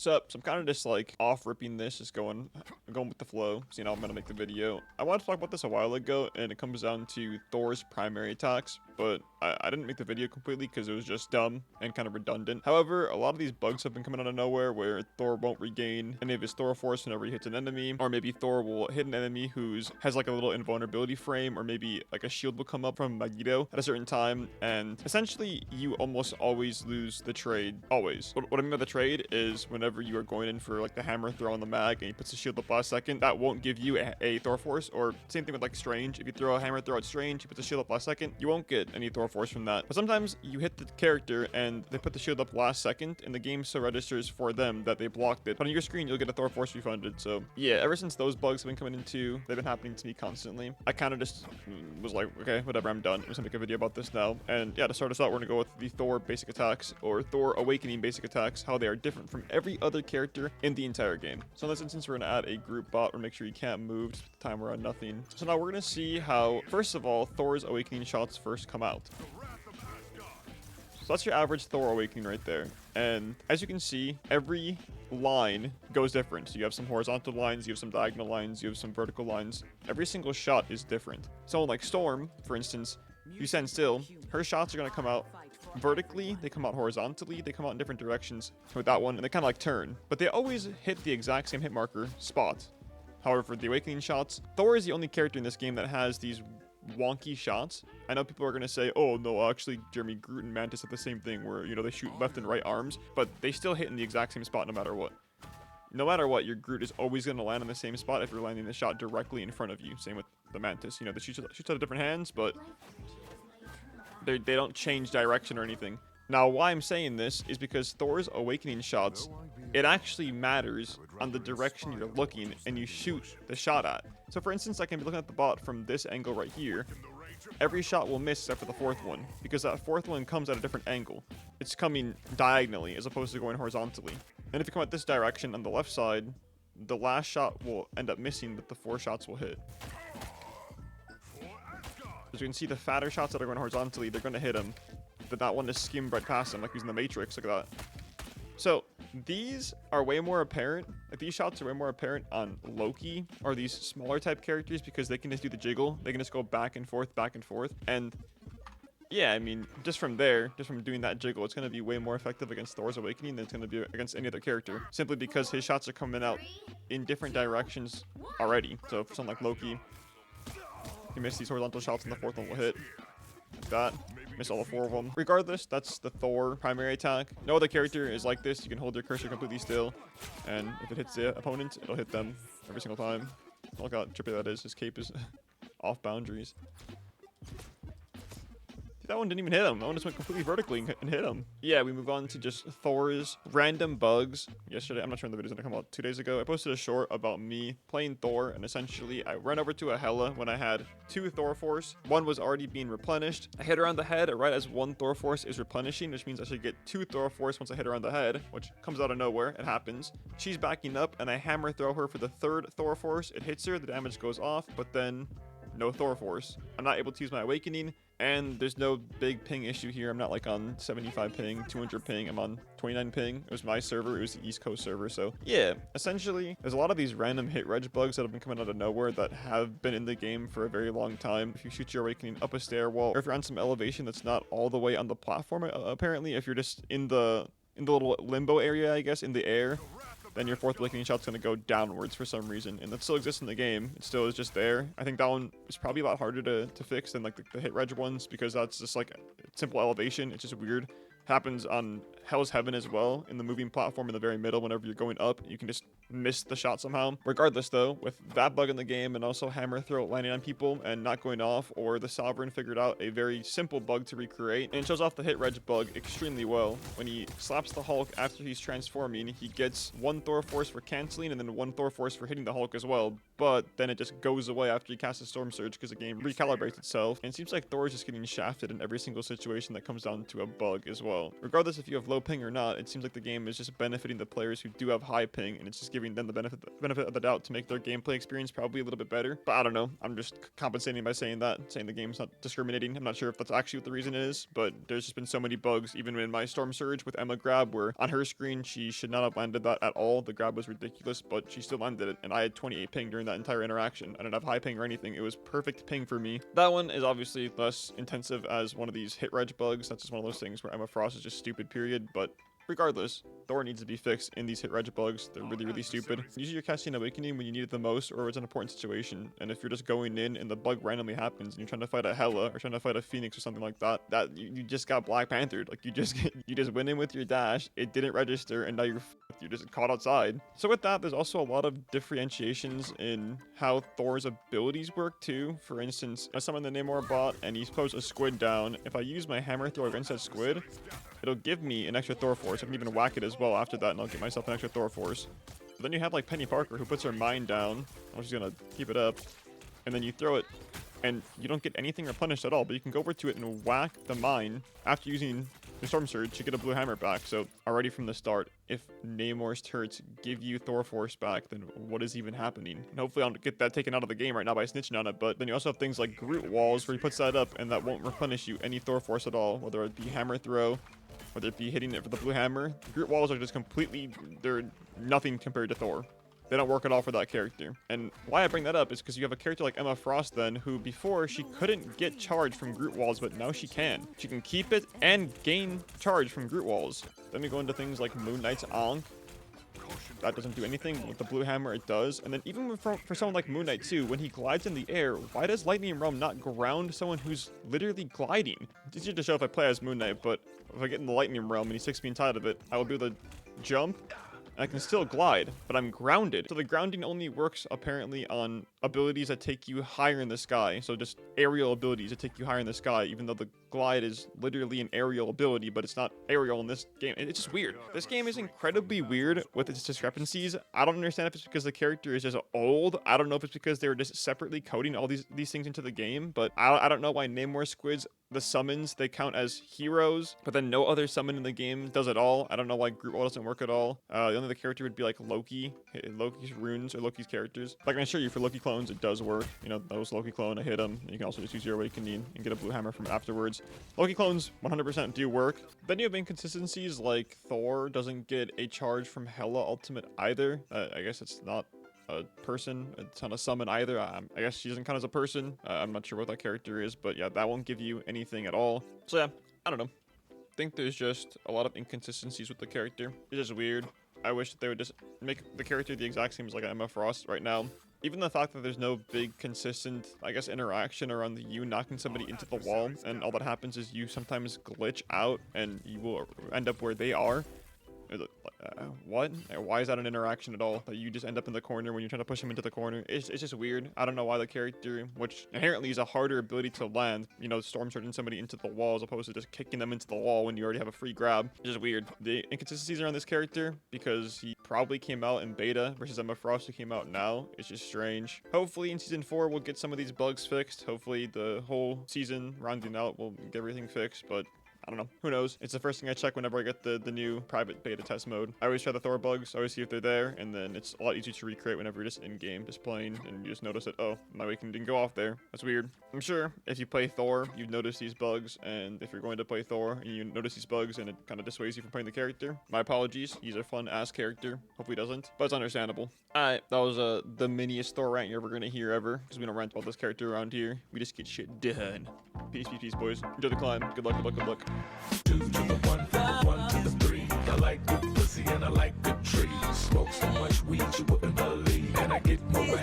What's up? So I'm kind of just like off ripping this, just going with the flow, seeing how I'm gonna make the video. I wanted to talk about this a while ago, and it comes down to Thor's primary attacks, but I didn't make the video completely because it was just dumb and kind of redundant. However, a lot of these bugs have been coming out of nowhere where Thor won't regain any of his Thor force whenever he hits an enemy, or maybe Thor will hit an enemy who's has like a little invulnerability frame, or maybe like a shield will come up from Magneto at a certain time, and essentially you almost always lose the trade. Always. What I mean by the trade is whenever you are going in for like the hammer throw on the mag and he puts the shield up last second, that won't give you a Thor force. Or same thing with like Strange. If you throw a hammer throw at Strange, he puts the shield up last second, you won't get any Thor force from that. But sometimes you hit the character and they put the shield up last second, and the game so registers for them that they blocked it. But on your screen, you'll get a Thor force refunded. So yeah, ever since those bugs have been coming into, they've been happening to me constantly. I kind of just was like, okay, whatever, I'm done. I'm just gonna make a video about this now. And yeah, to start us out, we're gonna go with the Thor basic attacks, or Thor Awakening basic attacks, how they are different from every other character in the entire game. So in this instance, we're gonna add a group bot or make sure you can't move. Just put the timer on nothing. So now we're gonna see how, first of all, Thor's Awakening shots first come out. So that's your average Thor Awakening right there. And as you can see, every line goes different. So you have some horizontal lines, you have some diagonal lines, you have some vertical lines. Every single shot is different. So like Storm, for instance, you stand still, her shots are going to come out vertically, they come out horizontally, they come out in different directions with that one, and they kind of like turn. But they always hit the exact same hit marker spot. However, for the Awakening shots, Thor is the only character in this game that has these wonky shots. I know people are going to say, oh no, actually Jeremy, Groot and Mantis have the same thing where, you know, they shoot left and right arms, but they still hit in the exact same spot no matter what. No matter what, your Groot is always going to land in the same spot if you're landing the shot directly in front of you. Same with the Mantis. You know, they shoots out of different hands, but they don't change direction or anything. Now, why I'm saying this is because Thor's Awakening shots, it actually matters on the direction you're looking and you shoot the shot at. So for instance, I can be looking at the bot from this angle right here. Every shot will miss except for the fourth one, because that fourth one comes at a different angle. It's coming diagonally as opposed to going horizontally. And if you come at this direction on the left side, the last shot will end up missing, but the 4 shots will hit. As you can see, the fatter shots that are going horizontally, they're going to hit them. But that one is skimmed right past them, like using the Matrix. Look at that. So these are way more apparent. Like these shots are way more apparent on Loki or these smaller type characters because they can just do the jiggle. They can just go back and forth, back and forth. And yeah, I mean, just from there, just from doing that jiggle, it's going to be way more effective against Thor's Awakening than it's going to be against any other character. Simply because his shots are coming out in different directions already. So for something like Loki, he missed these horizontal shots and the fourth one will hit. Like that. Miss all 4 of them. Regardless, that's the Thor primary attack. No other character is like this. You can hold your cursor completely still, and if it hits the opponent, it'll hit them every single time. Look how trippy that is. His cape is off boundaries. That one didn't even hit him. That one just went completely vertically and hit him. Yeah, we move on to just Thor's random bugs. Yesterday, I'm not sure when the video's gonna come out, 2 days ago, I posted a short about me playing Thor, and essentially I ran over to a Hela when I had 2 Thor Force. One was already being replenished. I hit her on the head right as 1 Thor Force is replenishing, which means I should get 2 Thor Force once I hit her on the head, which comes out of nowhere. It happens. She's backing up, and I hammer throw her for the 3rd Thor Force. It hits her, the damage goes off, but then no Thor Force. I'm not able to use my Awakening, and there's no big ping issue here. I'm not like on 75 ping, 200 ping. I'm on 29 ping. It was my server. It was the East Coast server. So yeah, essentially, there's a lot of these random hit reg bugs that have been coming out of nowhere that have been in the game for a very long time. If you shoot your Awakening up a stairwell, or if you're on some elevation that's not all the way on the platform, apparently, if you're just in the little limbo area, I guess, in the air, then your 4th Awakening shot's going to go downwards for some reason. And that still exists in the game. It still is just there. I think that one is probably a lot harder to fix than like the hit reg ones, because that's just like simple elevation. It's just weird. Happens on Hell's Heaven as well, in the moving platform in the very middle. Whenever you're going up, you can just miss the shot somehow. Regardless though, with that bug in the game and also hammer throw landing on people and not going off, or the Sovereign figured out a very simple bug to recreate, and it shows off the hit reg bug extremely well. When he slaps the Hulk after he's transforming, he gets 1 Thor Force for canceling and then 1 Thor Force for hitting the Hulk as well, but then it just goes away after he casts a Storm Surge because the game recalibrates itself, and it seems like Thor is just getting shafted in every single situation that comes down to a bug as well. Regardless if you have low low ping or not, it seems like the game is just benefiting the players who do have high ping, and it's just giving them the benefit of the doubt to make their gameplay experience probably a little bit better. But I don't know. I'm just compensating by saying the game's not discriminating. I'm not sure if that's actually what the reason is, but there's just been so many bugs, even in my Storm Surge with Emma grab, where on her screen she should not have landed that at all. The grab was ridiculous, but she still landed it, and I had 28 ping during that entire interaction. I didn't have high ping or anything. It was perfect ping for me. That one is obviously less intensive as one of these hit reg bugs. That's just one of those things where Emma Frost is just stupid, period. But regardless, Thor needs to be fixed in these hit reg bugs. They're really, really stupid. Usually you're casting Awakening when you need it the most or it's an important situation. And if you're just going in and the bug randomly happens and you're trying to fight a Hela or trying to fight a Phoenix or something like that, you just got Black Panthered. Like you just went in with your dash, it didn't register, and now you're just caught outside. So with that, there's also a lot of differentiations in how Thor's abilities work too. For instance, I summon the Namor bot and he throws a squid down. If I use my hammer throw against that squid, it'll give me an extra Thor force. I can even whack it as well after that, and I'll get myself an extra Thor force. But then you have like Penny Parker, who puts her mine down. I'm just gonna keep it up, and then you throw it, and you don't get anything replenished at all. But you can go over to it and whack the mine after using the Storm Surge to get a blue hammer back. So already from the start, if Namor's turrets give you Thor force back, then what is even happening? And hopefully I'll get that taken out of the game right now by snitching on it. But then you also have things like Groot walls, where he puts that up and that won't replenish you any Thor force at all, whether it be hammer throw, whether it be hitting it for the blue hammer. Groot walls are just completely, they're nothing compared to Thor. They don't work at all for that character. And why I bring that up is because you have a character like Emma Frost then, who before she couldn't get charge from Groot walls, but now she can. She can keep it and gain charge from Groot walls. Then we go into things like Moon Knight's Ankh. That doesn't do anything. With the blue hammer, it does. And then even for someone like Moon Knight too, when he glides in the air, why does Lightning Realm not ground someone who's literally gliding? It's easier to show if I play as Moon Knight, but if I get in the Lightning Realm and he's 6 feet inside of it, I will be able to jump. I can still glide, but I'm grounded. So the grounding only works apparently on abilities that take you higher in the sky. So just aerial abilities that take you higher in the sky, even though the glide is literally an aerial ability, but it's not aerial in this game. It's just weird. This game is incredibly weird with its discrepancies. I don't understand if it's because the character is just old. I don't know if it's because they were just separately coding all these things into the game, but I don't know why Namor squids, the summons, they count as heroes, but then no other summon in the game does it all. I don't know why Groot Wall doesn't work at all. The only other character would be like Loki, Loki's runes or Loki's characters. Like I can assure you, for Loki clones, it does work. You know, those Loki clone, I hit them. You can also just use your Awakening and get a blue hammer from it afterwards. Loki clones 100% do work. Then you have inconsistencies like Thor doesn't get a charge from Hela Ultimate either. I guess it's not a person, it's not a summon either. I guess she doesn't count as a person. I'm not sure what that character is, but yeah, that won't give you anything at all. So yeah, I don't know. I think there's just a lot of inconsistencies with the character. It's just weird. I wish that they would just make the character the exact same as like Emma Frost right now. Even the fact that there's no big consistent, I guess, interaction around you knocking somebody into the wall, and all that happens is you sometimes glitch out and you will end up where they are. What? Why is that an interaction at all? That you just end up in the corner when you're trying to push him into the corner? It's just weird. I don't know why the character, which inherently is a harder ability to land, you know, storm surging somebody into the wall as opposed to just kicking them into the wall when you already have a free grab. It's just weird. The inconsistencies around this character, because he probably came out in beta versus Emma Frost who came out now, it's just strange. Hopefully in season 4 we'll get some of these bugs fixed. Hopefully the whole season rounding out will get everything fixed, but I don't know. Who knows? It's the first thing I check whenever I get the new private beta test mode. I always try the Thor bugs. I always see if they're there, and then it's a lot easier to recreate whenever you're just in-game, just playing, and you just notice that, oh, my Awakening didn't go off there. That's weird. I'm sure if you play Thor, you've noticed these bugs, and if you're going to play Thor and you notice these bugs and it kind of dissuades you from playing the character, my apologies. He's a fun-ass character. Hopefully he doesn't, but it's understandable. Alright, that was the miniest Thor rant you're ever going to hear ever, because we don't rant about this character around here. We just get shit done. Peace, peace, peace, boys. Enjoy the climb. Good luck, good luck, good luck. 2 to the 1, from the 1 to the 3. I like good pussy and I like good trees. Smoke so much weed you wouldn't believe, and I get more